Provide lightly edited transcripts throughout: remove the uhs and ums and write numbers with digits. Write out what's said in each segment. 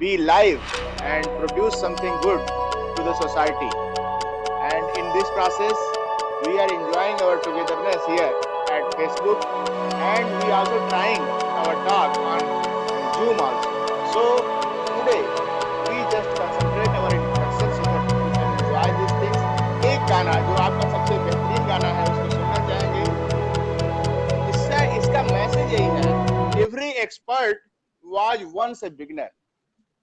be live and produce something good to the society. And in this process, we are enjoying our togetherness here at Facebook, and we also trying our talk on Zoom also. So today we just concentrate our introduction so that you can enjoy these things. एक गाना जो आपका सबसे बेहतरीन गाना है उसको सुनना चाहेंगे. इसका मैसेज यही है, every expert was once a beginner.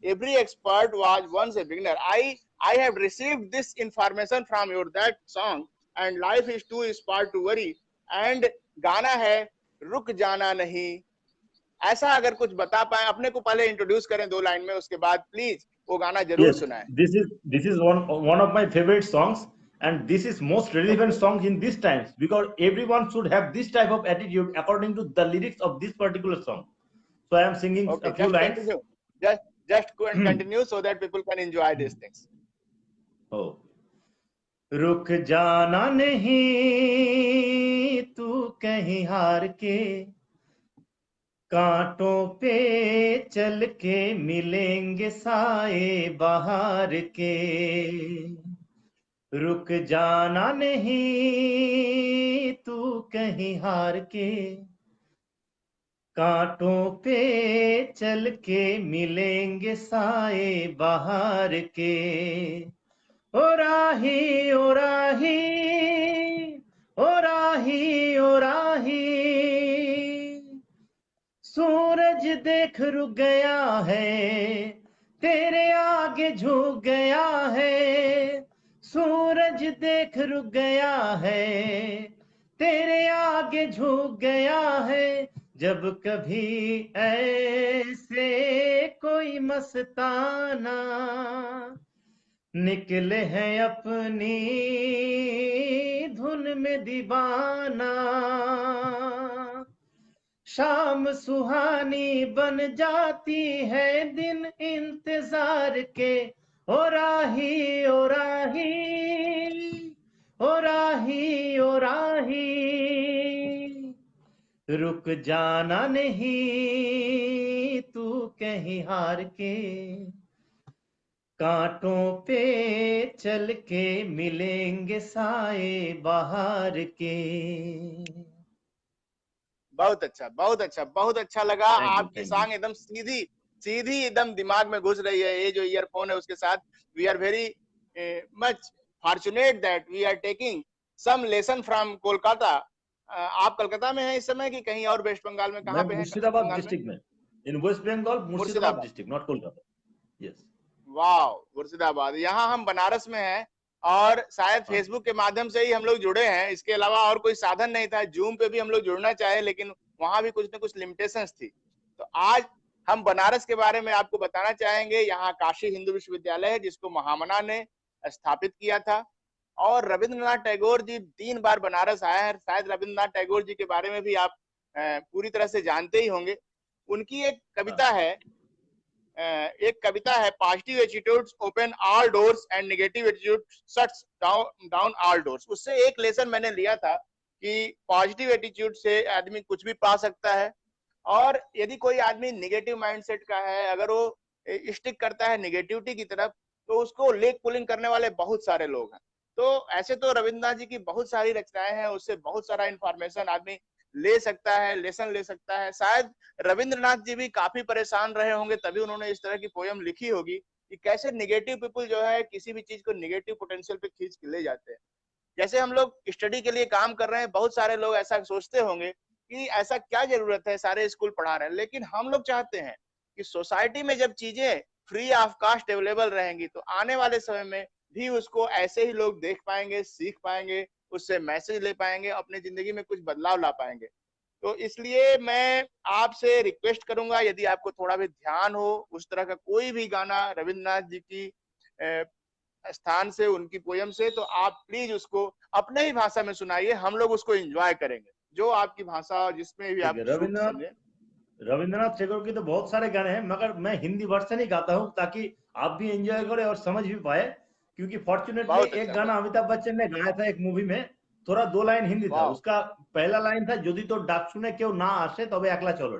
Every expert was once a beginner. I have received this information from your that song, and life is too smart to worry. And गाना है रुक जाना नहीं. ऐसा अगर कुछ बता पाए, अपने को पहले इंट्रोड्यूस करें 2 लाइन में, उसके बाद प्लीज वो गाना जरूर सुनाएं. This is one of my favorite songs, and this is most relevant song in these times, because everyone should have this type of attitude according to the lyrics of this particular song. So I am singing a few lines. Continue. Just go and continue so that people can enjoy these things. Oh. रुक जाना नहीं तू कहीं हार के, कांटों पे चल के मिलेंगे साए बाहर के. रुक जाना नहीं तू कहीं हार के, कांटों पे चल के मिलेंगे साए बाहर के. ओ राही ओ राही ओ राही ओ राही, सूरज देख रुक गया है, तेरे आगे झुक गया है. सूरज देख रुक गया है, तेरे आगे झुक गया है. जब कभी ऐसे कोई मस्ताना निकले हैं अपनी धुन में दीवाना, शाम सुहानी बन जाती है दिन इंतजार के. ओ राही ओ राही ओ राही ओ राही, रुक जाना नहीं तू कहीं हार के, कांटों पे चल के मिलेंगे साए बाहर के. बहुत अच्छा, बहुत अच्छा, बहुत अच्छा लगा. आपकी सॉन्ग एकदम सीधी एकदम दिमाग में घुस रही है. ये जो ईयरफोन है उसके साथ we are very much fortunate that we are taking some lesson from Kolkata. आप कलकत्ता में हैं इस समय कि कहीं और वेस्ट बंगाल में? कहां पे हैं? मुर्शिदाबाद डिस्ट्रिक्ट में, in West Bengal, Murshidabad district, not Kolkata. Yes. Wow, Murshidabad. यहाँ हम बनारस में हैं और शायद फेसबुक के माध्यम से ही हम लोग जुड़े हैं. इसके अलावा और कोई साधन नहीं था. जूम पे भी हम लोग जुड़ना चाहे लेकिन वहां भी कुछ न कुछ लिमिटेशंस थी. तो आज हम बनारस के बारे में आपको बताना चाहेंगे. यहाँ काशी हिंदू विश्वविद्यालय है जिसको महामना ने स्थापित किया था, और रविंद्रनाथ टैगोर जी 3 बार बनारस आए हैं. शायद रविंद्रनाथ टैगोर जी के बारे में भी आप पूरी तरह से जानते ही होंगे. उनकी एक कविता है, positive attitudes open all doors and negative attitude shuts down all doors. उससे एक लेसन मैंने लिया था कि पॉजिटिव एटीट्यूड से आदमी कुछ भी पा सकता है, और यदि कोई आदमी नेगेटिव माइंडसेट का है, अगर वो स्टिक करता है नेगेटिविटी की तरफ, तो उसको लेग पुलिंग करने वाले बहुत सारे लोग हैं. तो ऐसे तो रविंद्रनाथ जी की बहुत सारी रचनाएं हैं, उससे बहुत सारा इंफॉर्मेशन आदमी ले सकता है, लेसन ले सकता है. शायद रविंद्रनाथ जी भी काफी परेशान रहे होंगे, तभी उन्होंने इस तरह की पोयम लिखी होगी कि कैसे नेगेटिव पीपल जो है किसी भी चीज को नेगेटिव पोटेंशियल पे खींच के ले जाते हैं. जैसे हम लोग स्टडी के लिए काम कर रहे हैं, बहुत सारे लोग ऐसा सोचते होंगे कि ऐसा क्या जरूरत है, सारे स्कूल पढ़ा रहे हैं. लेकिन हम लोग चाहते हैं कि सोसाइटी में जब चीजें फ्री ऑफ कॉस्ट अवेलेबल रहेंगी तो आने वाले समय में भी उसको ऐसे ही लोग देख पाएंगे, सीख पाएंगे, उससे मैसेज ले पाएंगे, अपनी जिंदगी में कुछ बदलाव ला पाएंगे. तो इसलिए मैं आपसे रिक्वेस्ट करूंगा, यदि आपको थोड़ा भी ध्यान हो उस तरह का कोई भी गाना रविंद्रनाथ जी की स्थान से, उनकी पोयम से, तो आप प्लीज उसको अपने ही भाषा में सुनाइए. हम लोग उसको एंजॉय करेंगे, जो आपकी भाषा जिसमें भी आप रविंद्रनाथ टैगोर के तो बहुत सारे गाने हैं, मगर मैं हिंदी वर्जन ही गाता हूँ ताकि आप भी एंजॉय करें और समझ भी पाए. क्योंकि फॉर्चुनेटली एक गाना अमिताभ बच्चन ने गाया था एक मूवी में, थोड़ा 2 लाइन हिंदी था. उसका पहला लाइन था, यदि तो डाक सुने क्यों ना आसे तबे एकला चलो.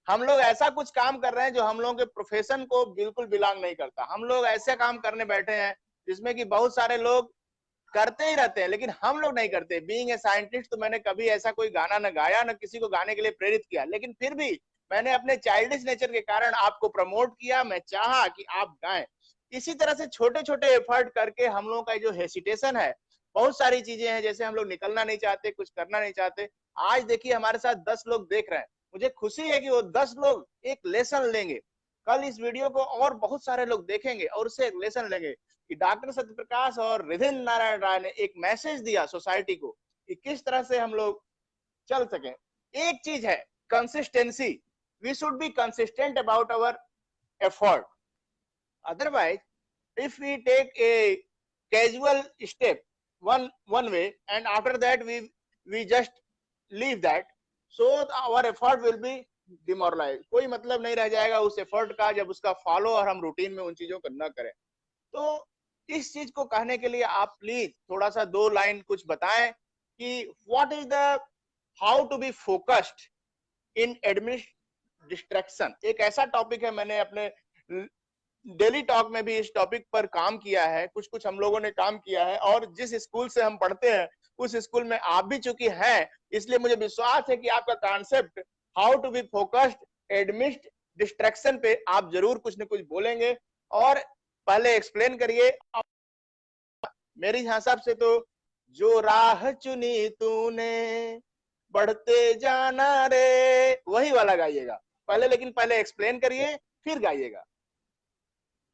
हम लोग ऐसा कुछ काम कर रहे हैं जो हम लोगों के प्रोफेशन को बिल्कुल बिलोंग नहीं करता। हम लोग ऐसे काम करने बैठे हैं जिसमें कि बहुत सारे लोग करते ही रहते हैं, लेकिन हम लोग नहीं करते। बीइंग ए साइंटिस्ट, तो मैंने कभी ऐसा कोई गाना न गाया, न किसी को गाने के लिए प्रेरित किया, लेकिन फिर भी मैंने अपने चाइल्डिश नेचर के कारण आपको प्रमोट किया। मैं चाहा कि आप गाएं। इसी तरह से छोटे छोटे एफर्ट करके हम लोगों का जो हेसिटेशन है, बहुत सारी चीजें हैं, जैसे हम लोग निकलना नहीं चाहते, कुछ करना नहीं चाहते। आज देखिए हमारे साथ 10 लोग देख रहे हैं, मुझे खुशी है कि वो 10 लोग एक लेसन लेंगे। कल इस वीडियो को और बहुत सारे लोग देखेंगे और उससे एक लेसन लेंगे कि डॉक्टर सत्यप्रकाश और रिधिन नारायण राय ने एक मैसेज दिया सोसाइटी को कि किस तरह से हम लोग चल सके। एक चीज है consistency. We should be consistent about our effort. Otherwise if we take a casual step one way and after that we just leave that, so our effort will be demoralized। कोई मतलब नहीं रह जाएगा उस एफर्ट का जब उसका follow और हम रूटीन में उन चीजों को न करें। तो इस चीज को कहने के लिए आप प्लीज थोड़ा सा 2 लाइन कुछ बताएं कि what is the how to be focused in administration distraction. एक ऐसा टॉपिक है, मैंने अपने डेली टॉक में भी इस टॉपिक पर काम किया है, कुछ कुछ हम लोगों ने काम किया है, और जिस स्कूल से हम पढ़ते हैं उस स्कूल में आप भी चूंकि हैं, इसलिए मुझे विश्वास है कि आपका concept how to be focused amidst distraction पे आप जरूर कुछ न कुछ बोलेंगे। और पहले एक्सप्लेन करिए। मेरे हिसाब से तो जो राह चुनी तूने बढ़ते जाना रे, वही वाला गाइएगा पहले, लेकिन पहले एक्सप्लेन करिए फिर गाइएगा।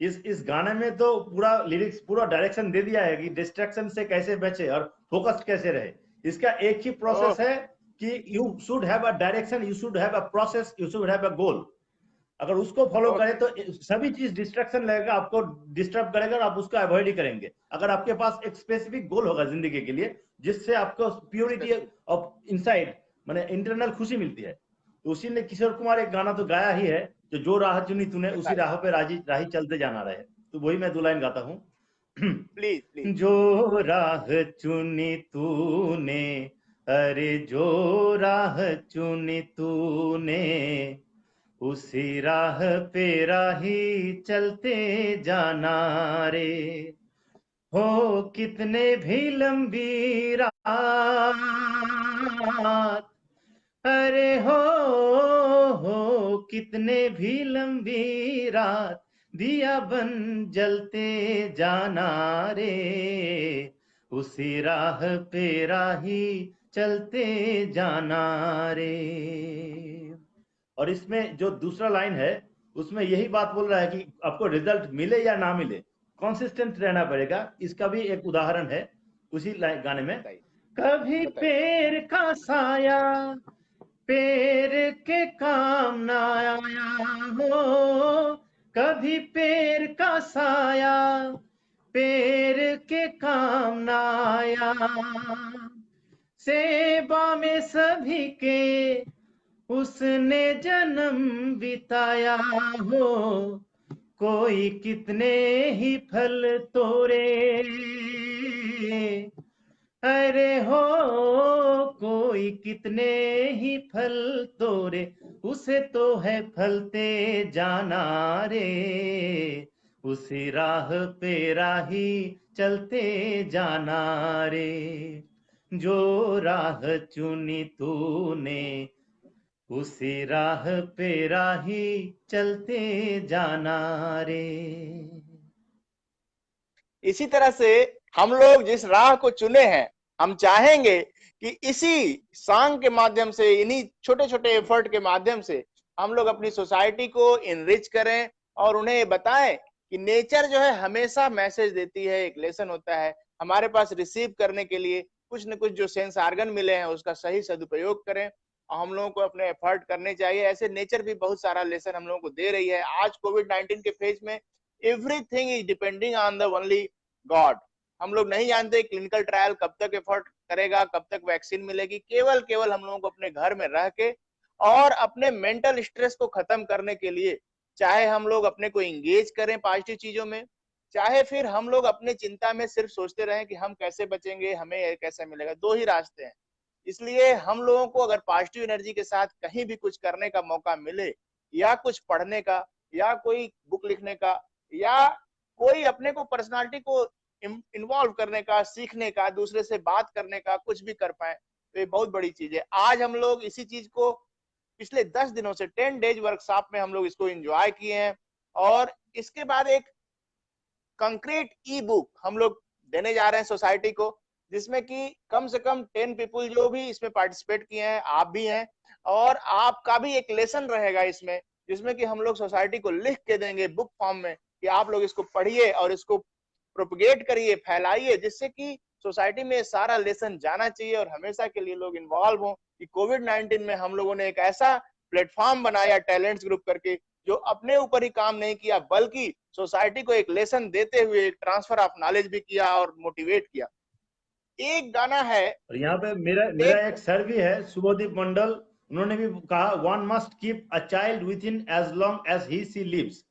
इस गाने में तो पूरा लिरिक्स, पूरा डायरेक्शन दे दिया है कि डिस्ट्रैक्शन से कैसे बचे और फोकस्ड कैसे रहे। इसका एक ही प्रोसेस है कि you should have a direction, you should have a process, you should have a goal. अगर उसको फॉलो करें तो सभी चीज डिस्ट्रैक्शन लगेगा, आपको डिस्टर्ब करेगा और आप उसको अवॉइड ही करेंगे। अगर आपके पास एक स्पेसिफिक गोल होगा जिंदगी के लिए, जिससे आपको प्योरिटी ऑफ इनसाइड माने इंटरनल खुशी मिलती है, तो उसी ने किशोर कुमार एक गाना तो गाया ही है, जो राह चुनी तूने उसी राह पे राही चलते जाना रहे। तो वही मैं 2 लाइन गाता हूँ। Please please. जो राह चुनी तूने, अरे जो राह चुनी तूने, उसी राह पे राही चलते जाना रे। हो कितने भी लंबी रात, अरे हो कितने भी लंबी रात, दिया बन जलते जाना रे। उसी राह पे राही चलते जाना रे। और इसमें जो दूसरा लाइन है उसमें यही बात बोल रहा है कि आपको रिजल्ट मिले या ना मिले, कंसिस्टेंट रहना पड़ेगा। इसका भी एक उदाहरण है उसी गाने में। कभी पेड़ का साया पेड़ के काम ना आया हो, कभी पेड़ का साया पेड़ के काम ना आया। सेवा में सभी के उसने जन्म बिताया हो, कोई कितने ही फल तोड़े, अरे हो कोई कितने ही फल तोड़े, उसे तो है फलते जाना रे। उसी राह पे राही चलते जाना रे। जो राह चुनी तूने, उसी राह पे राही चलते जाना रे। इसी तरह से हम लोग जिस राह को चुने हैं, हम चाहेंगे कि इसी सॉन्ग के माध्यम से, इन्हीं छोटे छोटे एफर्ट के माध्यम से हम लोग अपनी सोसाइटी को इनरिच करें और उन्हें बताएं कि नेचर जो है हमेशा मैसेज देती है, एक लेसन होता है। हमारे पास रिसीव करने के लिए कुछ न कुछ जो सेंस आर्गन मिले हैं उसका सही सदुपयोग करें और हम लोगों को अपने एफर्ट करने चाहिए। ऐसे नेचर भी बहुत सारा लेसन हम लोगों को दे रही है। आज कोविड-19 के फेज में everything is depending on the only God. हम लोग नहीं जानते क्लिनिकल ट्रायल कब तक एफर्ट करेगा, कब तक वैक्सीन मिलेगी। केवल हम लोगों को अपने घर में रह के और अपने मेंटल स्ट्रेस को खत्म करने के लिए, चाहे हम लोग अपने को इंगेज करें पॉजिटिव चीजों में, चाहे फिर हम लोग अपने चिंता में सिर्फ सोचते रहें कि हम कैसे बचेंगे, हमें कैसे मिलेगा। 2 ही रास्ते हैं, इसलिए हम लोगों को अगर पॉजिटिव एनर्जी के साथ कहीं भी कुछ करने का मौका मिले, या कुछ पढ़ने का, या कोई बुक लिखने का, या कोई अपने को पर्सनालिटी को इन्वॉल्व करने का, सीखने का, दूसरे से बात करने का, कुछ भी कर पाए, तो ये बहुत बड़ी चीज है। आज हम लोग इसी चीज को पिछले 10 दिनों से 10 डेज वर्कशॉप में हम लोग इसको एंजॉय किए हैं, और इसके बाद एक कंक्रीट ई बुक हम लोग देने जा रहे हैं सोसाइटी को, जिसमें कि कम से कम 10 पीपल जो भी इसमें पार्टिसिपेट किए हैं, आप भी हैं, और आपका भी एक लेसन रहेगा इसमें, जिसमें कि हम लोग सोसाइटी को लिख के देंगे बुक फॉर्म में कि आप लोग इसको पढ़िए और इसको प्रोपगेट करिए, फैलाइए, जिससे कि सोसाइटी में सारा लेसन जाना चाहिए और हमेशा के लिए लोग इन्वॉल्व हो। कि कोविड-19 में हम लोगों ने एक ऐसा प्लेटफॉर्म बनाया टैलेंट्स ग्रुप करके, जो अपने ऊपर ही काम नहीं किया, बल्कि सोसाइटी को एक लेसन देते हुए एक ट्रांसफर ऑफ नॉलेज भी किया और मोटिवेट किया। एक गाना है, और यहाँ पे मेरा मेरा एक एक सर भी है, शुभदीप मंडल, उन्होंने भी कहा one must keep a child within as long as he she lives.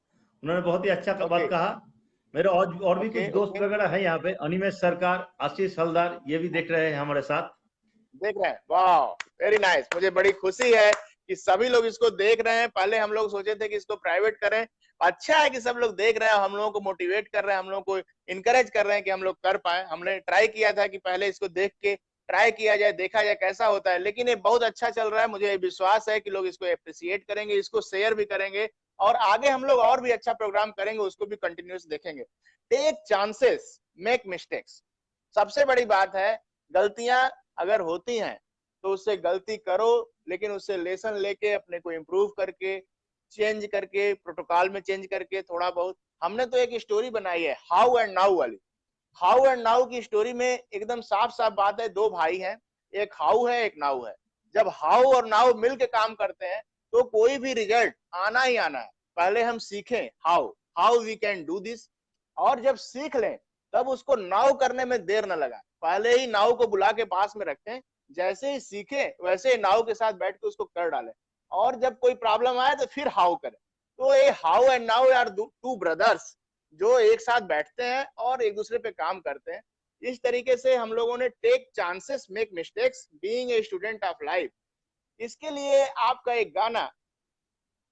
उन्होंने बहुत ही अच्छा ओके बात कहा। मेरे और भी कुछ ओके दोस्त ओके वगैरह है यहाँ पे, अनिमेश सरकार, आशीष हलदार, ये भी देख रहे हैं हमारे साथ। देख रहे हैं, वाह, वेरी नाइस। मुझे बड़ी खुशी है कि सभी लोग इसको देख रहे हैं। पहले हम लोग सोचे थे कि इसको प्राइवेट करें, अच्छा है कि सब लोग देख रहे हैं, हम लोगों को मोटिवेट कर रहे हैं, हम लोगों को इनकरेज कर रहे हैं कि हम लोग कर पाए। हमने ट्राई किया था कि पहले इसको देख के ट्राई किया जाए, देखा जाए कैसा होता है, लेकिन ये बहुत अच्छा चल रहा है। मुझे विश्वास है कि लोग इसको अप्रिशिएट करेंगे, इसको शेयर भी करेंगे, और आगे हम लोग और भी अच्छा प्रोग्राम करेंगे, उसको भी कंटिन्यूस देखेंगे। Take chances, make mistakes. सबसे बड़ी बात है, गलतियां अगर होती हैं तो उससे गलती करो, लेकिन उससे लेसन लेके अपने को इम्प्रूव करके, चेंज करके, प्रोटोकॉल में चेंज करके थोड़ा बहुत। हमने तो एक स्टोरी बनाई है हाउ एंड नाउ वाली। हाउ एंड नाउ की स्टोरी में एकदम साफ साफ बात है, दो भाई हैं, एक हाउ है एक नाउ है। जब हाउ और नाउ मिल के काम करते हैं तो कोई भी रिजल्ट आना ही आना है। पहले हम सीखें how, how we can do this, और जब सीख लें तब उसको नाउ करने में देर न लगा, पहले ही नाउ को बुला के पास में रखें, जैसे ही सीखे वैसे ही नाउ के साथ बैठ के उसको कर डालें, और जब कोई प्रॉब्लम आए तो फिर हाउ करें। तो ये how and now are two brothers जो एक साथ बैठते हैं और एक दूसरे पे काम करते हैं। इस तरीके से हम लोगों ने take chances, make mistakes, being a student of life, इसके लिए आपका एक गाना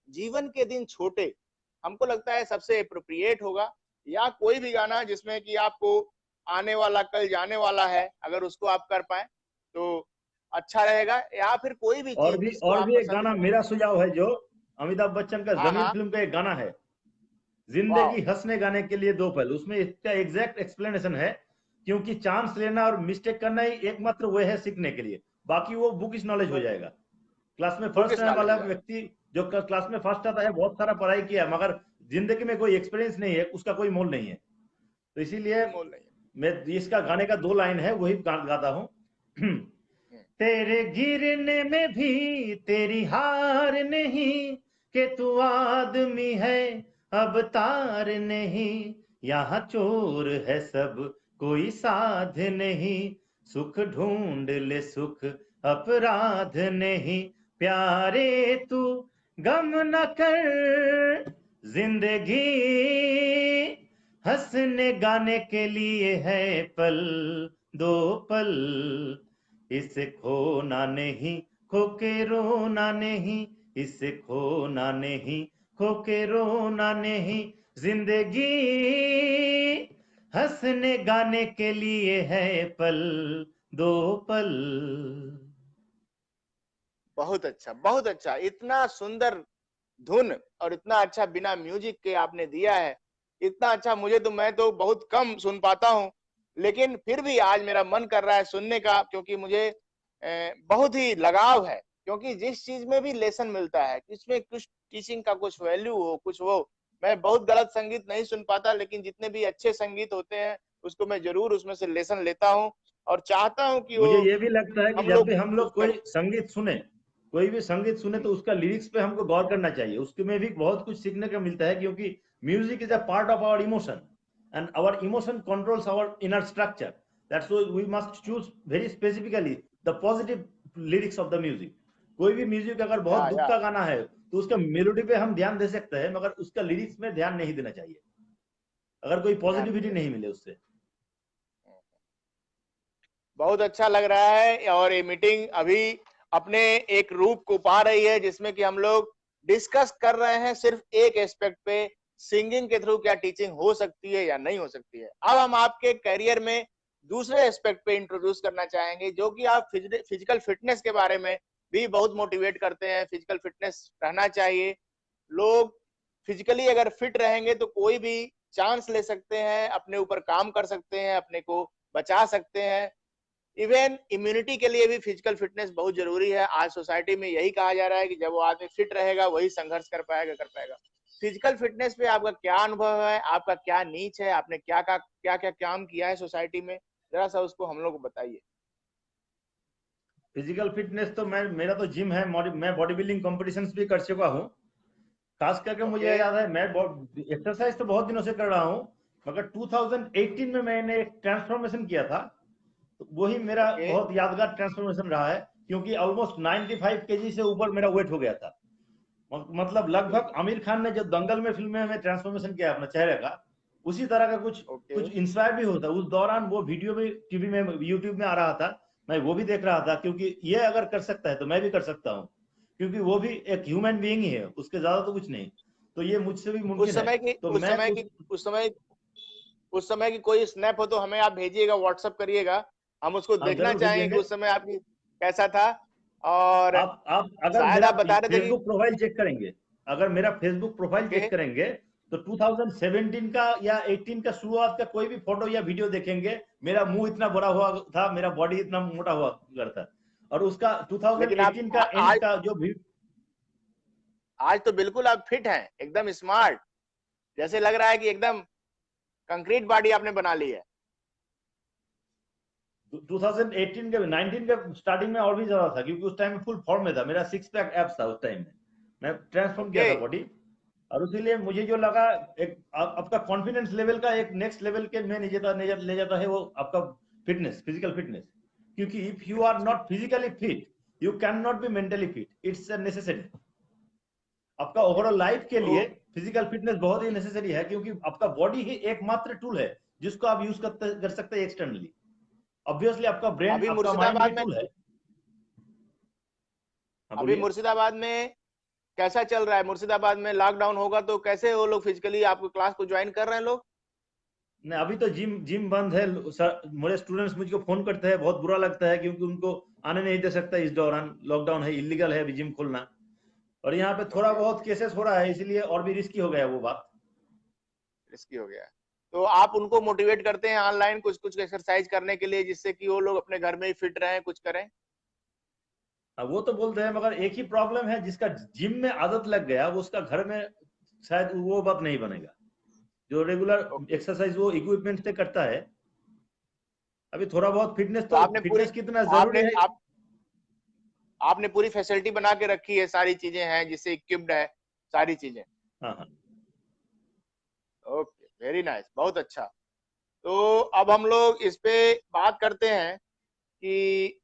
जीवन के दिन छोटे हमको लगता है सबसे अप्रोप्रिएट होगा, या कोई भी गाना जिसमें कि आपको आने वाला कल जाने वाला है, अगर उसको आप कर पाए तो अच्छा रहेगा, या फिर कोई भी चीज जिसको और आप भी एक पसंद गाना करें। मेरा सुझाव है, जो अमिताभ बच्चन का हाँ जमीन हाँ, फिल्म का एक गाना है, वाह, जिंदगी हंसने गाने के लिए दो पल। उसमें इसका एग्जैक्ट एक्सप्लेनेशन है, क्योंकि चांस लेना और मिस्टेक करना ही एकमात्र वे है सीखने के लिए, बाकी वो बुकिश नॉलेज हो जाएगा। क्लास में बुक फर्स्ट आने नॉलेज हो वाला जाएगा, व्यक्ति, जो क्लास में फर्स्ट आता है, बहुत सारा पढ़ाई किया, मगर जिंदगी में कोई एक्सपीरियंस नहीं है, उसका कोई मोल नहीं है। तो इसीलिए कोई मोल नहीं मैं इसका गाने का 2 लाइन है, वही गाता हूँ। है। तेरे गिरने में भी तेरी हार नहीं, कि तू आदमी है अब तार नहीं, यहाँ चोर है सब कोई साध नहीं, सुख ढूंढ ले सुख अपराध नहीं, प्यारे तू गम न कर, जिंदगी हंसने गाने के लिए है पल, दो पल, इसे खोना नहीं, खो के रोना नहीं, इसे खोना नहीं, खो के रोना नहीं, जिंदगी हंसने गाने के लिए है पल, दो पल। बहुत अच्छा, बहुत अच्छा, इतना सुंदर धुन और इतना अच्छा बिना म्यूजिक के आपने दिया है, इतना अच्छा। मुझे तो, मैं तो बहुत कम सुन पाता हूँ, लेकिन फिर भी आज मेरा मन कर रहा है सुनने का, क्योंकि मुझे बहुत ही लगाव है, क्योंकि जिस चीज में भी लेसन मिलता है, इसमें कुछ टीचिंग का कुछ वैल्यू हो, कुछ वो। मैं बहुत गलत संगीत नहीं सुन पाता, लेकिन जितने भी अच्छे संगीत होते हैं उसको मैं जरूर उसमें से लेसन लेता हूँ, और चाहता हूँ कि वो मुझे ये भी लगता है कि हम जब लोग भी हम यूज लोग कोई करें। संगीत सुने, कोई भी संगीत सुने, तो उसका लिरिक्स पे हमको गौर करना चाहिए, उसके में भी बहुत कुछ सीखने का मिलता है, क्योंकि music is a part of our emotion, and our emotion controls our inner structure. That's why we must choose very specifically the positive lyrics of the music. कोई भी म्यूजिक अगर बहुत दुख या का गाना है, तो उसका मेलोडी पे हम ध्यान दे सकते हैं, मगर उसका लिरिक्स में ध्यान नहीं देना चाहिए, अगर कोई ध्यान नहीं पॉजिटिविटी देना नहीं चाहिए। मिले उससे। बहुत अच्छा लग रहा है और ये मीटिंग अभी अपने एक रूप को पा रही है जिसमें कि हम लोग डिस्कस कर रहे हैं सिर्फ एक एस्पेक्ट पे, सिंगिंग के थ्रू क्या टीचिंग हो सकती है या नहीं हो सकती है। अब हम आपके करियर में दूसरे एस्पेक्ट पे इंट्रोड्यूस करना चाहेंगे जो कि आप फिजिकल फिटनेस के बारे में भी बहुत मोटिवेट करते हैं। फिजिकल फिटनेस रहना चाहिए, लोग फिजिकली अगर फिट रहेंगे तो कोई भी चांस ले सकते हैं, अपने ऊपर काम कर सकते हैं, अपने को बचा सकते हैं। इवन इम्यूनिटी के लिए भी फिजिकल फिटनेस बहुत जरूरी है। आज सोसाइटी में यही कहा जा रहा है कि जब वो आदमी फिट रहेगा वही संघर्ष कर पाएगा। फिजिकल फिटनेस पे आपका क्या अनुभव है, आपका क्या नीच है, आपने क्या क्या काम किया है सोसाइटी में, जरा सा उसको हम लोग को बताइए। फिजिकल फिटनेस तो मेरा तो जिम है, मैं बॉडी बिल्डिंग कॉम्पिटिशन्स भी कर चुका हूँ। खास करके मुझे ओके। याद है, मैं एक्सरसाइज तो बहुत दिनों से कर रहा हूँ, मगर 2018 में मैंने एक ट्रांसफॉर्मेशन किया था। तो वही मेरा ओके। बहुत यादगार ट्रांसफॉर्मेशन रहा है, क्योंकि ऑलमोस्ट 95 केजी से ऊपर मेरा वेट हो गया था। मतलब लगभग बिल्कुल। आमिर खान ने जो दंगल में फिल्म में ट्रांसफॉर्मेशन किया अपना चेहरे का, उसी तरह का कुछ ओके। कुछ इंस्पायर भी होता। उस दौरान वो वीडियो भी टीवी में, यूट्यूब में आ रहा था, मैं वो भी देख रहा था, क्योंकि ये अगर कर सकता है तो मैं भी कर सकता हूँ, क्योंकि वो भी एक ह्यूमन बीइंग ही है, उसके ज्यादा तो कुछ नहीं। तो ये मुझसे भी उस मुमकिन है। समय की तो उस मैं समय की उस समय उस समय की कोई स्नैप हो तो हमें आप भेजिएगा, व्हाट्सअप करिएगा, हम उसको हाँ, देखना जरूर चाहेंगे कि भेजेंगे। उस समय आपकी कैसा था। और आप अगर शायद मेरा आप बता रहे थे कि फेसबुक प्रोफाइल चेक करेंगे, अगर मेरा फेसबुक प्रोफाइल ओके। चेक करेंगे, तो 2017 का या 18 का शुरुआत का कोई भी फोटो या वीडियो देखेंगे, मेरा मुंह इतना बड़ा हुआ था, मेरा बॉडी इतना मोटा हुआ करता। और उसका लेकिन आप 2018 का एंड आज का जो भी आज तो बिल्कुल आप फिट हैं, एकदम स्मार्ट, जैसे लग रहा है कि एकदम कंक्रीट बॉडी आपने बना ली है। 2018 के 19 के स्टार्टिंग में और भी ज्यादा था, क्योंकि उस टाइम में फुल फॉर्म में था, मेरा सिक्स पैक एब्स था उस टाइम में। मैं ट्रांसफॉर्म किया ओके। था बॉडी। और इसीलिए मुझे जो लगा, एक आपका कॉन्फिडेंस लेवल का एक नेक्स्ट लेवल के में ले जाता है वो आपका फिटनेस, फिजिकल फिटनेस। क्योंकि if you are not physically fit, you can not be mentally fit, it's a necessary. आपका ओके। ओवरऑल लाइफ के तो लिए फिजिकल फिटनेस बहुत ही नेसेसरी है, क्योंकि आपका बॉडी ही एकमात्र टूल है जिसको आप यूज कर सकते हैं एक्सटर्नली। ऑब्वियसली आपका ब्रेन, अभी आपका माइंड भी मुर्शिदाबाद में टूल है। हाँ, अभी बोलिए। मुर्शिदाबाद में कैसा चल रहा है? मुर्शिदाबाद में लॉकडाउन होगा तो कैसे वो लोग फिजिकली आपको क्लास को ज्वाइन कर रहे हैं लोग? नहीं, अभी तो जिम जिम बंद है। मेरे स्टूडेंट्स मुझको फोन करते हैं, बहुत बुरा लगता है, क्योंकि उनको आने नहीं दे सकता, इस दौरान लॉकडाउन है, इलीगल है अभी जिम खोलना। और यहाँ पे थोड़ा ओके। बहुत केसेस हो रहा है, इसलिए और भी रिस्की हो गया है वो बात। रिस्की हो गया है। तो आप उनको मोटिवेट करते हैं ऑनलाइन कुछ कुछ एक्सरसाइज करने के लिए जिससे कि वो लोग अपने घर में ही फिट रहें, कुछ करें? अब वो तो बोलते हैं, मगर एक ही प्रॉब्लम है, जिसका जिम में आदत लग गया वो उसका घर में शायद वो बात नहीं बनेगा, जो रेगुलर ओके। एक्सरसाइज वो इक्विपमेंट से करता है। अभी थोड़ा बहुत फिटनेस, तो तो आपने पूरी फिटनेस कितना आपने जरूरी है। आप आपने पूरी फैसिलिटी बना के रखी है, सारी चीजें हैं जिससे इक्विप्ड है सारी चीजें। हाँ हाँ। ओके, वेरी नाइस, बहुत अच्छा। तो अब हम लोग इस पे बात करते हैं कि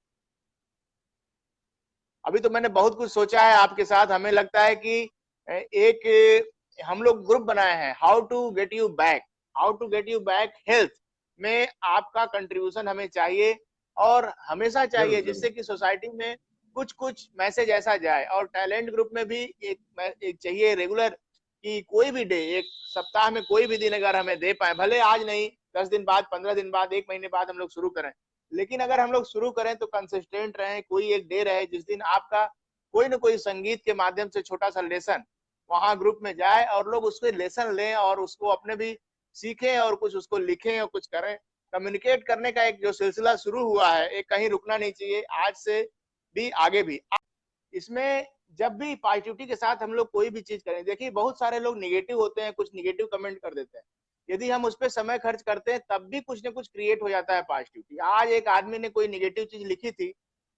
अभी तो मैंने बहुत कुछ सोचा है आपके साथ। हमें लगता है कि एक हम लोग ग्रुप बनाए हैं, how to get you back health में आपका कंट्रीब्यूशन हमें चाहिए और हमेशा चाहिए, जरूर जरूर। जिससे कि सोसाइटी में कुछ कुछ मैसेज ऐसा जाए। और टैलेंट ग्रुप में भी एक चाहिए रेगुलर, कि कोई भी डे, एक सप्ताह में कोई भी दिन अगर हमें दे पाए, भले आज नहीं, 10 दिन बाद, 15 दिन बाद, 1 महीने बाद हम लोग शुरू करें, लेकिन अगर हम लोग शुरू करें तो कंसिस्टेंट रहें। कोई एक डे रहे जिस दिन आपका कोई ना कोई संगीत के माध्यम से छोटा सा लेसन वहां ग्रुप में जाए और लोग उसके लेसन लें और उसको अपने भी सीखें और कुछ उसको लिखें और कुछ करें। कम्युनिकेट करने का एक जो सिलसिला शुरू हुआ है, एक कहीं रुकना नहीं चाहिए, आज से भी आगे भी। इसमें जब भी पॉजिटिविटी के साथ हम लोग कोई भी चीज करें, देखिए बहुत सारे लोग निगेटिव होते हैं, कुछ निगेटिव कमेंट कर देते हैं, यदि हम उस पर समय खर्च करते हैं तब भी कुछ ना कुछ क्रिएट हो जाता है पॉजिटिविटी। आज एक आदमी ने कोई निगेटिव चीज लिखी थी,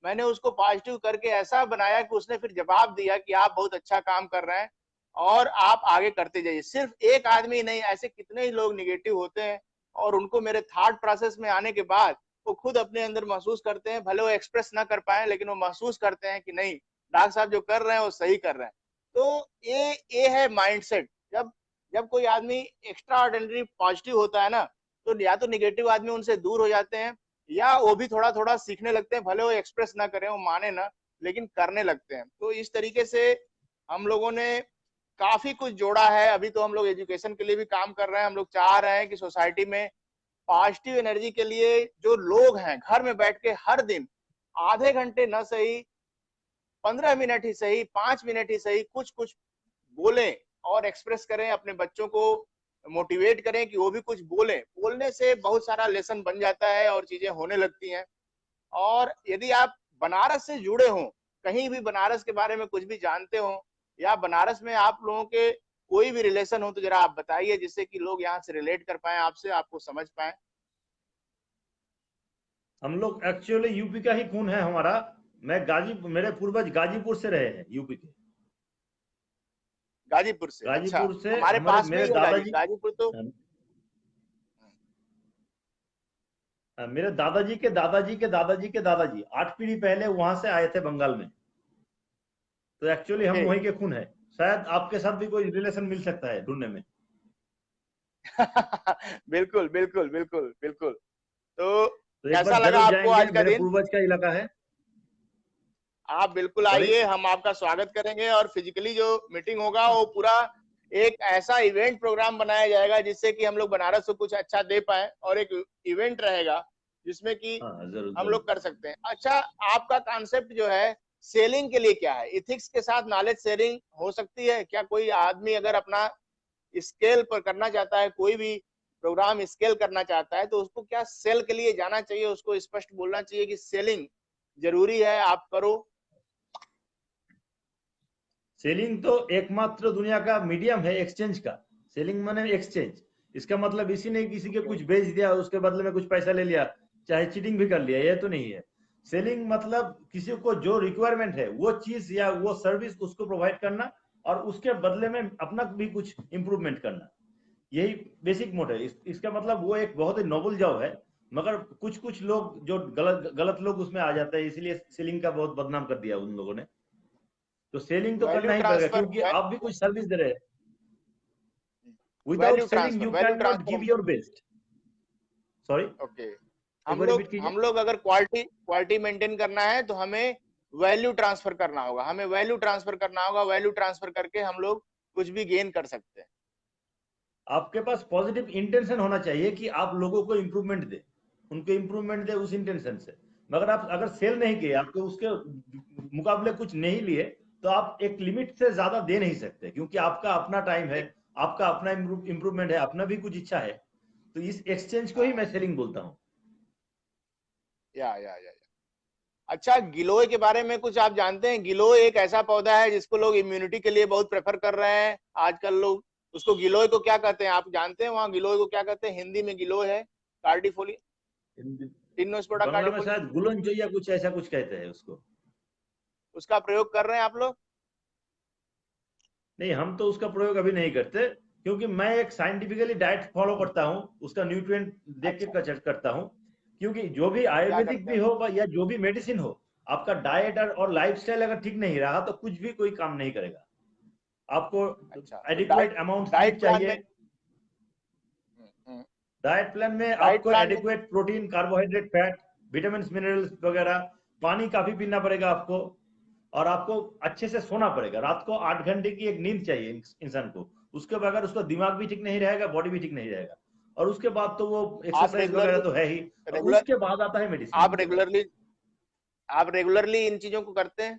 मैंने उसको पॉजिटिव करके ऐसा बनाया कि उसने फिर जवाब दिया कि आप बहुत अच्छा काम कर रहे हैं और आप आगे करते जाइए। सिर्फ एक आदमी नहीं, ऐसे कितने ही लोग निगेटिव होते हैं और उनको मेरे थॉट प्रोसेस में आने के बाद वो खुद अपने अंदर महसूस करते हैं, भले वो एक्सप्रेस ना कर पाए लेकिन वो महसूस करते हैं कि नहीं, डॉक्टर साहब जो कर रहे हैं वो सही कर रहे हैं। तो ये है माइंडसेट। जब जब कोई आदमी एक्स्ट्रा ऑर्डिनरी पॉजिटिव होता है ना, तो या तो निगेटिव आदमी उनसे दूर हो जाते हैं, या वो भी थोड़ा थोड़ा सीखने लगते हैं, भले वो एक्सप्रेस ना करें, वो माने ना, लेकिन करने लगते हैं। तो इस तरीके से हम लोगों ने काफी कुछ जोड़ा है। अभी तो हम लोग एजुकेशन के लिए भी काम कर रहे हैं। हम लोग चाह रहे हैं कि सोसाइटी में पॉजिटिव एनर्जी के लिए जो लोग हैं, घर में बैठ के हर दिन आधे घंटे न सही, 15 मिनट ही सही, 5 मिनट ही सही, कुछ कुछ बोलें और एक्सप्रेस करें, अपने बच्चों को मोटिवेट करें कि वो भी कुछ बोलें। बोलने से बहुत सारा लेसन बन जाता है और चीजें होने लगती हैं। और यदि आप बनारस से जुड़े हों, कहीं भी बनारस के बारे में कुछ भी जानते हो, या बनारस में आप लोगों के कोई भी रिलेशन हो, तो जरा आप बताइए, जिससे कि लोग यहाँ से रिलेट कर पाए आपसे, आपको समझ पाए। हम लोग एक्चुअली यूपी का ही खून है हमारा। मेरे पूर्वज गाजीपुर से रहे हैं, यूपी के गाजीपुर से? अच्छा, गाजीपुर से। हमारे हमारे पास में मेरे ही है दादाजी, गाजीपुर तो। मेरे दादाजी के दादाजी के दादाजी के दादाजी 8 पीढ़ी पहले वहां से आए थे बंगाल में। तो एक्चुअली हम ओके। वहीं के खून है। शायद आपके साथ भी कोई रिलेशन मिल सकता है ढूंढने में। बिल्कुल बिल्कुल बिल्कुल बिल्कुल। तो तो एक बार कैसा लगा जरूर आपको जाएंगे, आज का मेरे दिन? पूर्वज का इलाका है। आप बिल्कुल सॉरी। आइए, हम आपका स्वागत करेंगे। और फिजिकली जो मीटिंग होगा वो पूरा एक ऐसा इवेंट प्रोग्राम बनाया जाएगा जिससे कि हम लोग बनारस को कुछ अच्छा दे पाए, और एक इवेंट रहेगा जिसमें कि हाँ जरूर हम लोग जरूर। कर सकते हैं। अच्छा, आपका कॉन्सेप्ट जो है सेलिंग के लिए क्या है? इथिक्स के साथ नॉलेज शेयरिंग हो सकती है क्या? कोई आदमी अगर अपना स्केल पर करना चाहता है, कोई भी प्रोग्राम स्केल करना चाहता है, तो उसको क्या सेल के लिए जाना चाहिए? उसको स्पष्ट बोलना चाहिए कि सेलिंग जरूरी है, आप करो। सेलिंग तो एकमात्र दुनिया का मीडियम है एक्सचेंज का। सेलिंग माने एक्सचेंज। इसका मतलब इसी नहीं किसी के ओके। कुछ बेच दिया, उसके बदले में कुछ पैसा ले लिया, चाहे चीटिंग भी कर लिया, ये तो नहीं है। सेलिंग मतलब किसी को जो रिक्वायरमेंट है वो चीज या वो सर्विस उसको प्रोवाइड करना, और उसके बदले में अपना भी कुछ इंप्रूवमेंट करना। यही बेसिक मोड है। इसका मतलब वो एक बहुत ही नोबल जॉब है। मगर कुछ कुछ लोग जो गलत गलत लोग उसमें आ जाते हैं, इसलिए सेलिंग का बहुत बदनाम कर दिया उन लोगों ने। तो सेलिंग तो वैल्यू करना ही पड़ेगा, ट्रांसफर, क्योंकि आप भी कुछ सर्विस दे रहे हैं। Without value selling transfer, you value can not transfer. Give your best. Sorry, okay. एक हम बार लोग रिपीट कीजिए। हम लोग अगर क्वालिटी क्वालिटी मेंटेन करना है तो हमें वैल्यू ट्रांसफर करना होगा, हमें वैल्यू ट्रांसफर करना होगा। वैल्यू ट्रांसफर करके हम लोग कुछ भी गेन कर सकते हैं। आपके पास पॉजिटिव इंटेंशन होना चाहिए कि आप लोगों को इंप्रूवमेंट दे, उनको इंप्रूवमेंट दे उस इंटेंशन से। मगर आप अगर सेल नहीं किए, आपको उसके मुकाबले कुछ नहीं लिए, तो आप एक लिमिट से ज्यादा दे नहीं सकते, क्योंकि आपका अपना टाइम है, आपका अपना इंप्रूवमेंट है, अपना भी कुछ इच्छा है। तो इस एक्सचेंज को ही मैं सेलिंग बोलता हूँ। या। अच्छा, गिलोय के बारे में कुछ आप जानते हैं? गिलोय एक ऐसा पौधा है जिसको लोग इम्यूनिटी के लिए बहुत प्रेफर कर रहे हैं आजकल। लोग उसको गिलोय को क्या कहते हैं, आप जानते हैं? वहाँ गिलोय को क्या कहते हैं? हिंदी में गिलोय है कार्डिफोली, टिनोस्पोडा बांग्ला में कार्डिफोली। शायद गुलंजो या कुछ ऐसा कुछ कहते हैं उसको। उसका प्रयोग कर रहे हैं आप लोग? नहीं, हम तो उसका प्रयोग अभी नहीं करते, क्योंकि मैं एक साइंटिफिकली डाइट फॉलो करता हूँ, उसका न्यूट्रिएंट देख अच्छा, के करता हूँ। क्योंकि जो भी क्या आयुर्वेदिक करते भी हैं? हो या जो भी मेडिसिन हो, आपका डाइट और लाइफस्टाइल अगर ठीक नहीं रहा तो कुछ भी कोई काम नहीं करेगा। आपको अच्छा, तो adequate amount sleep diet plan में। चाहिए। डाइट प्लान में डाइट आपको प्लान में। Adequate protein, carbohydrate, fat, vitamin, minerals वगैरह, पानी काफी पीना पड़ेगा आपको। और आपको अच्छे से सोना पड़ेगा। रात को 8 घंटे की एक नींद चाहिए इंसान को। उसके बगैर उसका दिमाग भी ठीक नहीं रहेगा, बॉडी भी ठीक नहीं रहेगा। और उसके बाद तो वो आप एक्सरसाइज वगैरह रेगुलरली तो है ही। और रेगुलर उसके बाद आता है मेडिसिन आप उसके बाद। रेगुलरली आप रेगुलरली इन चीजों को करते हैं?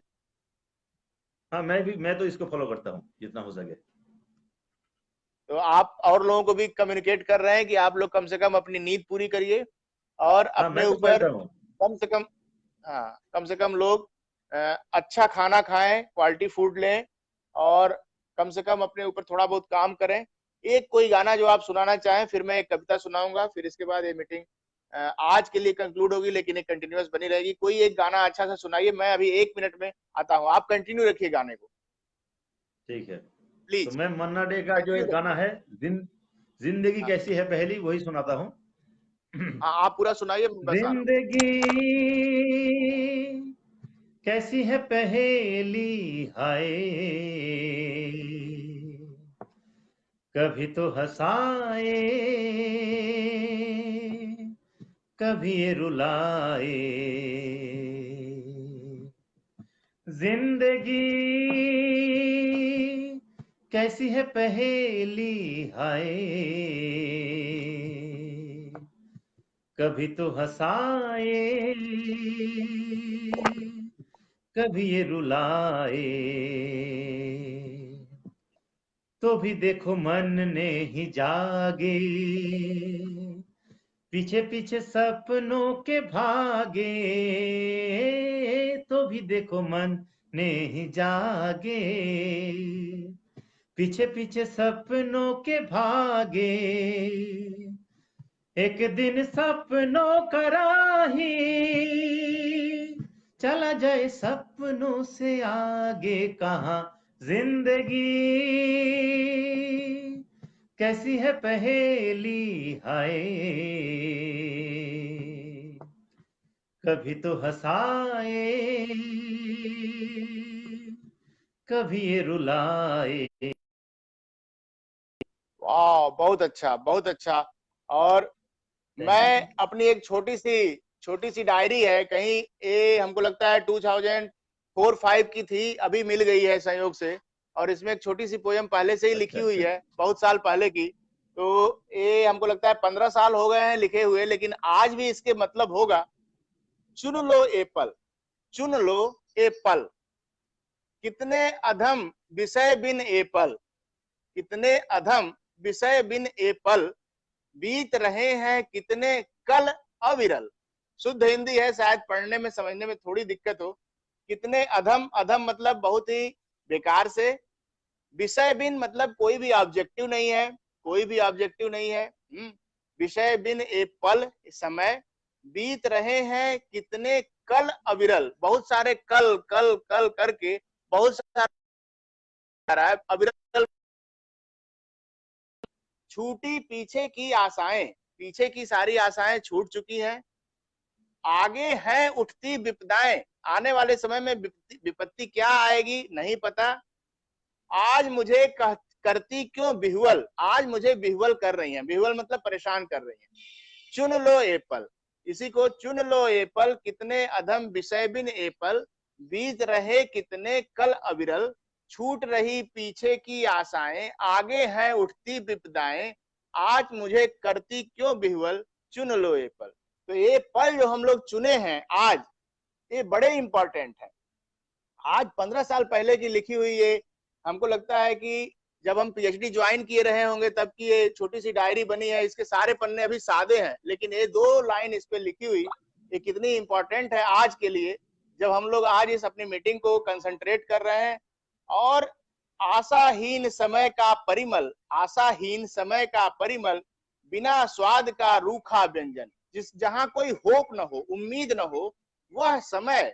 हाँ, मैं तो इसको फॉलो करता हूँ जितना हो सके। तो आप और लोगों को भी कम्युनिकेट कर रहे हैं कि आप लोग कम से कम अपनी नींद पूरी करिए, और हाँ, अपने मैं तो ऊपर कहता हूँ। कम से कम, हाँ, कम से कम लोग अच्छा खाना खाएं, क्वालिटी फूड लें, और कम से कम अपने ऊपर थोड़ा बहुत काम करें। एक कोई गाना जो आप सुनाना चाहें, फिर मैं एक कविता सुनाऊंगा, फिर इसके बाद ये मीटिंग आज के लिए कंक्लूड होगी, लेकिन एक कंटिन्यूअस बनी रहेगी। कोई एक गाना अच्छा सा सुनाइए, मैं अभी 1 मिनट में आता हूँ, आप कंटिन्यू रखिए गाने को, ठीक है। तो प्लीज मैं मन्ना डे का जो कंटिन्यू एक गाना रखिए। है, जिंदगी हाँ, कैसी है पहली, वही सुनाता हूँ। हाँ, आप पूरा सुनाइए, मैं बस आ रहा हूँ। जिंदगी कैसी है पहेली, हाय कभी तो हंसाए, कभी ये रुलाए। जिंदगी कैसी है पहेली हाय, कभी तो हंसाए, कभी ये रुलाए। तो भी देखो मन ने ही जागे, पीछे पीछे सपनों के भागे। तो भी देखो मन ने ही जागे, पीछे पीछे सपनों के भागे। एक दिन सपनों का राही चला जाए सपनों से आगे कहाँ। जिंदगी कैसी है पहेली हाय, कभी तो हंसाए, कभी ये रुलाए। वाह, बहुत अच्छा, बहुत अच्छा। और थैंक यू, मैं थैंक अपनी एक छोटी सी डायरी है, कहीं ये हमको लगता है 2004-5 की थी, अभी मिल गई है संयोग से। और इसमें एक छोटी सी पोयम पहले से ही यू। लिखी अच्छा हुई अच्छा। है, बहुत साल पहले की। तो ये हमको लगता है 15 साल हो गए हैं लिखे हुए, लेकिन आज भी इसके मतलब होगा। चुन लो ए पल, चुन लो ए पल, कितने अधम विषय बिन ए पल, कितने अधम विषय बिन ए पल, बीत रहे हैं कितने कल अविरल। शुद्ध हिंदी है, शायद पढ़ने में समझने में थोड़ी दिक्कत हो। कितने अधम, अधम मतलब बहुत ही बेकार से। विषय बिन मतलब कोई भी ऑब्जेक्टिव नहीं है, कोई भी ऑब्जेक्टिव नहीं है। विषय बिन ए पल, समय, बीत रहे हैं कितने कल अविरल, बहुत सारे कल कल कल करके बहुत सारा है अविरल। छूटी पीछे की आशाएं, पीछे की सारी आशाएं छूट चुकी हैं। आगे है उठती विपदाएं, आने वाले समय में विपत्ति क्या आएगी नहीं पता। आज मुझे करती क्यों बिहुअल, आज मुझे बिहुअल कर रही हैं, बिहुअल मतलब परेशान कर रही हैं। चुन लो एपल, इसी को चुन लो एपल, कितने अधम विषय बिन एपल, बीत रहे कितने कल अविरल। छूट रही पीछे की आशाएं, आगे है उठती विपदाएं, आज मुझे करती क्यों बिहुअल, चुन लो एपल। तो ये पल जो हम लोग चुने हैं आज, ये बड़े इंपॉर्टेंट है। आज 15 साल पहले की लिखी हुई ये, हमको लगता है कि जब हम पीएचडी ज्वाइन किए रहे होंगे तब की ये छोटी सी डायरी बनी है। इसके सारे पन्ने अभी सादे हैं, लेकिन ये 2 लाइन इस पे लिखी हुई, ये कितनी इंपॉर्टेंट है आज के लिए, जब हम लोग आज इस अपनी मीटिंग को कंसंट्रेट कर रहे हैं। और आशाहीन समय का परिमल, आशाहीन समय का परिमल, बिना स्वाद का रूखा व्यंजन। जिस जहां कोई होप न हो, उम्मीद न हो, वह समय,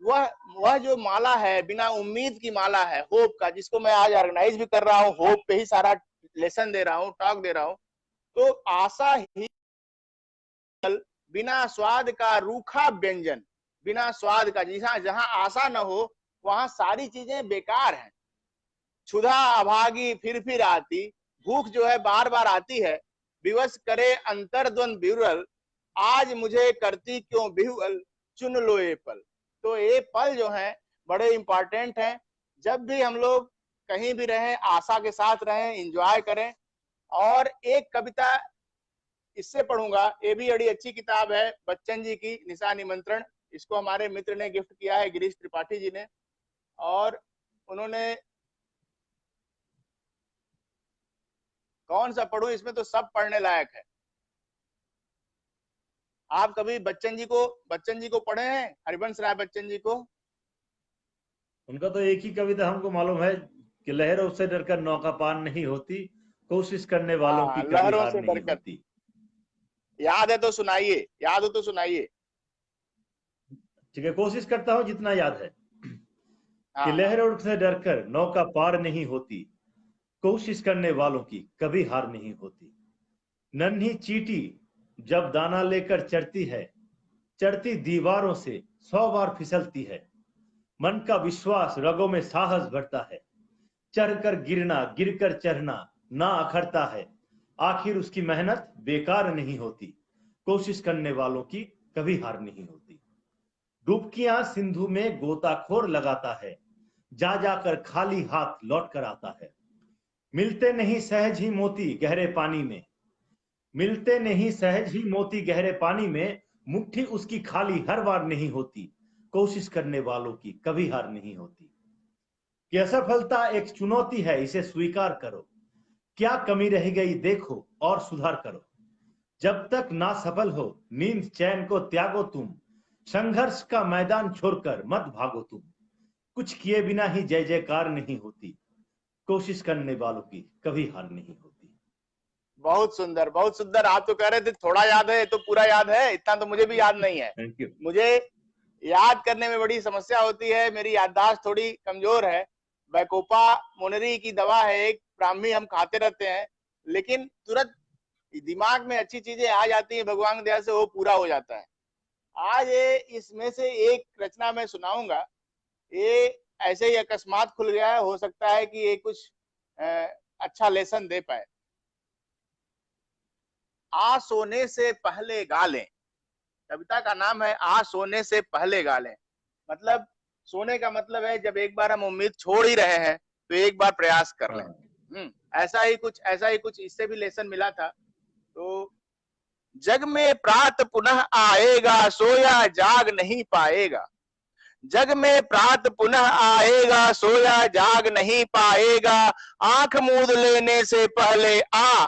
वह जो माला है, बिना उम्मीद की माला है, होप का, जिसको मैं आज ऑर्गेनाइज भी कर रहा हूँ, होप पे ही सारा लेसन दे रहा हूँ, टॉक दे रहा हूँ। तो आशा ही, बिना स्वाद का रूखा व्यंजन, बिना स्वाद का, जहां जहां आशा न हो वहां सारी चीजें बेकार हैं। क्षुधा अभागी फिर आती, भूख जो है बार बार आती है। विवश करे अंतर्द्वंद विरल, आज मुझे करती क्यों बिहुअल, चुन लो ये पल। तो ये पल जो है बड़े इंपॉर्टेंट हैं। जब भी हम लोग कहीं भी रहें, आशा के साथ रहें, एंजॉय करें। और एक कविता इससे पढ़ूंगा, ये भी बड़ी अच्छी किताब है, बच्चन जी की निशा निमंत्रण। इसको हमारे मित्र ने गिफ्ट किया है, गिरीश त्रिपाठी जी ने। और उन्होंने, कौन सा पढ़ूं, इसमें तो सब पढ़ने लायक है। आप कभी बच्चन जी को पढ़े हैं, हरिवंश राय बच्चन जी को? उनका तो एक ही कविता हमको मालूम है कि लहरों से डरकर नौका पार नहीं होती, कोशिश करने वालों की हाँ, कभी लहरों हार से नहीं डरकर। होती। याद है तो सुनाइए, याद हो तो सुनाइए। ठीक है, कोशिश करता हूं जितना याद है। कि हाँ हाँ। लहरों से डरकर नौका पार नहीं होती, कोशिश करने वालों की कभी हार नहीं होती। नन्ही चींटी जब दाना लेकर चढ़ती है, चढ़ती दीवारों से 100 बार फिसलती है। मन का विश्वास रगों में साहस भरता है, चढ़कर गिरना गिरकर चढ़ना ना अखरता है। आखिर उसकी मेहनत बेकार नहीं होती, कोशिश करने वालों की कभी हार नहीं होती। डुबकियां सिंधु में गोताखोर लगाता है, जा जाकर खाली हाथ लौट कर आता है। मिलते नहीं सहज ही मोती गहरे पानी में, मिलते नहीं सहज ही मोती गहरे पानी में, मुट्ठी उसकी खाली हर बार नहीं होती। कोशिश करने वालों की कभी हार नहीं होती। कि असफलता एक चुनौती है, इसे स्वीकार करो। क्या कमी रह गई देखो और सुधार करो। जब तक ना सफल हो नींद चैन को त्यागो तुम, संघर्ष का मैदान छोड़कर मत भागो तुम। कुछ किए बिना ही जय जयकार नहीं होती, कोशिश करने वालों की कभी हार नहीं होती। बहुत सुंदर, बहुत सुंदर। आप तो कह रहे थे थोड़ा याद है, तो पूरा याद है, इतना तो मुझे भी याद नहीं है। Thank you. मुझे याद करने में बड़ी समस्या होती है, मेरी याददाश्त थोड़ी कमजोर है। बैकोपा मोनरी की दवा है एक, ब्राह्मी हम खाते रहते हैं, लेकिन तुरंत दिमाग में अच्छी चीजें आ जाती हैं, भगवान की दया से वो पूरा हो जाता है। आज ये इसमें से एक रचना मैं सुनाऊंगा, ये ऐसे ही अकस्मात खुल गया है, हो सकता है कि ये कुछ अच्छा लेसन दे पाए। आ सोने से पहले गालें, कविता का नाम है आ सोने से पहले गालें। मतलब सोने का मतलब है जब एक बार हम उम्मीद छोड़ ही रहे हैं तो एक बार प्रयास कर लें। ऐसा ही कुछ इससे भी लेसन मिला था। तो जग में प्रात पुनः आएगा, सोया जाग नहीं पाएगा। जग में प्रात पुनः आएगा, सोया जाग नहीं पाएगा। आंख मूंद लेने से पहले आ,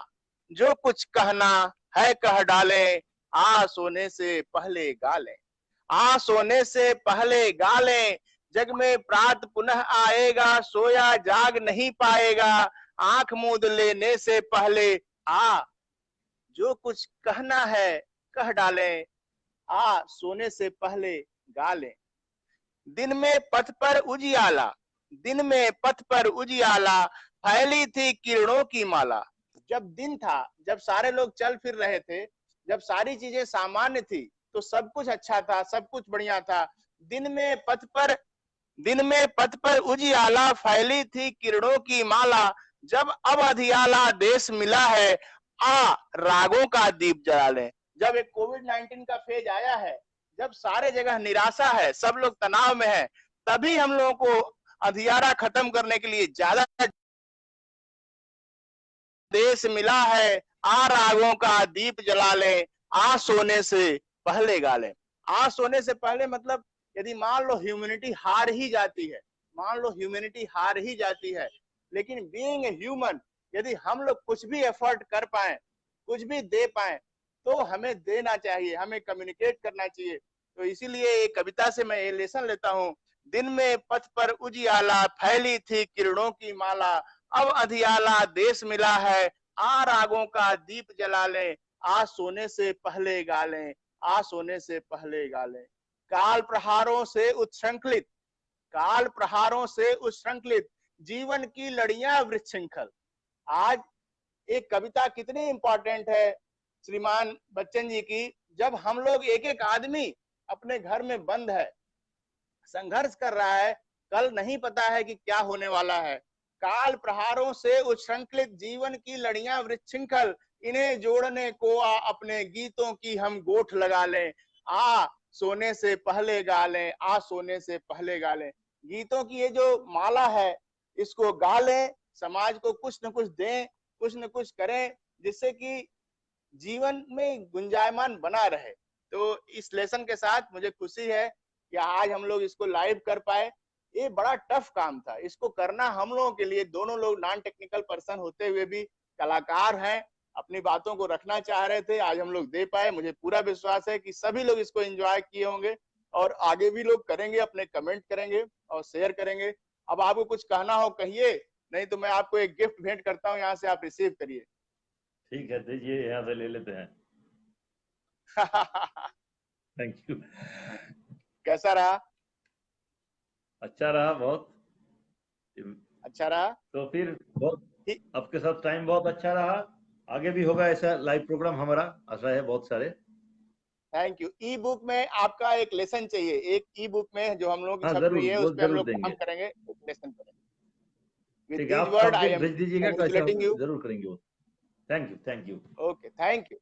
जो कुछ कहना है कह डाले। आ सोने से पहले गाले, आ सोने से पहले गाले। जग में प्रात पुनः आएगा, सोया जाग नहीं पाएगा। आंख मूंद लेने से पहले आ, जो कुछ कहना है कह डाले। आ सोने से पहले गाले। दिन में पथ पर उजियाला, दिन में पथ पर उजियाला, फैली थी किरणों की माला। जब दिन था, जब सारे लोग चल फिर रहे थे, जब सारी चीजें सामान्य थी, तो सब कुछ अच्छा था, सब कुछ बढ़िया था। दिन में पथ पर उजियाला, फैली थी किरणों की माला। जब अब अधियाला देश मिला है, आ रागों का दीप जला ले। जब एक कोविड-19 का फेज आया है, जब सारे जगह निराशा है, सब लोग तनाव में है, तभी हम लोगों को अधियारा खत्म करने के लिए ज्यादा देश मिला है। आ रागों का दीप जला ले, आ सोने से पहले गा ले। आ सोने से पहले मतलब यदि मान लो ह्यूमैनिटी हार ही जाती है, मान लो ह्यूमैनिटी हार ही जाती है, लेकिन बीइंग ए ह्यूमन यदि हम लोग कुछ भी एफर्ट कर पाए, कुछ भी दे पाए, तो हमें देना चाहिए, हमें कम्युनिकेट करना चाहिए। तो इसीलिए एक कविता से मैं ये लेसन लेता हूँ। दिन में पथ पर उजियाला, फैली थी किरणों की माला। अब अधियाला देश मिला है, आ रागों का दीप जला ले। आ सोने से पहले गा ले, आ सोने से पहले गा ले। काल प्रहारों से उत्श्रंखलित, काल प्रहारों से उत्श्रंखलित, जीवन की लड़ियां विशृंखल। आज एक कविता कितनी इंपॉर्टेंट है श्रीमान बच्चन जी की, जब हम लोग एक एक आदमी अपने घर में बंद है, संघर्ष कर रहा है, कल नहीं पता है कि क्या होने वाला है। काल प्रहारों से उच्छृंखलित, जीवन की लड़ियां विशृंखल, इन्हें जोड़ने को आ अपने गीतों की हम गोठ लगा लें। आ सोने से पहले गा लें, आ सोने से पहले गा लें। गीतों की ये जो माला है, इसको गा लें, समाज को कुछ न कुछ दें, कुछ न कुछ करें, जिससे कि जीवन में गुंजायमान बना रहे। तो इस लेसन के साथ मुझे खुशी है कि आज हम लोग इसको लाइव कर पाए। ये बड़ा टफ काम था, इसको करना हम लोगों के लिए, दोनों लोग नॉन टेक्निकल पर्सन होते हुए भी कलाकार हैं, अपनी बातों को रखना चाह रहे थे, आज हम लोग दे पाए। मुझे पूरा विश्वास है कि सभी लोग इसको एंजॉय किए होंगे और आगे भी लोग करेंगे, अपने कमेंट करेंगे और शेयर करेंगे। अब आपको कुछ कहना हो कहिए, नहीं तो मैं आपको एक गिफ्ट भेंट करता हूँ, यहाँ से आप रिसीव करिए। ठीक है, दीजिए, यहाँ से ले लेते हैं। Thank you. कैसा रहा? अच्छा रहा, बहुत अच्छा रहा। तो फिर बहुत आपके साथ टाइम बहुत अच्छा रहा। आगे भी होगा ऐसा लाइव प्रोग्राम, हमारा आशा है बहुत सारे। Thank you. ई बुक में आपका एक लेसन चाहिए, एक ई बुक में जो हम लोगों की हाँ छप रही जरूर, है, वो उस पर हम जरूर लोग काम देंगे। करेंगे, एक लेसन करेंगे। विद ठीक है, दीज आप वर्ड आई सब्जेक्ट एम भेज दीजिएगा, कैसा कांग्रेचुलेटिंग यू। जरूर करेंगे वो। Thank you, thank you. Okay, thank you.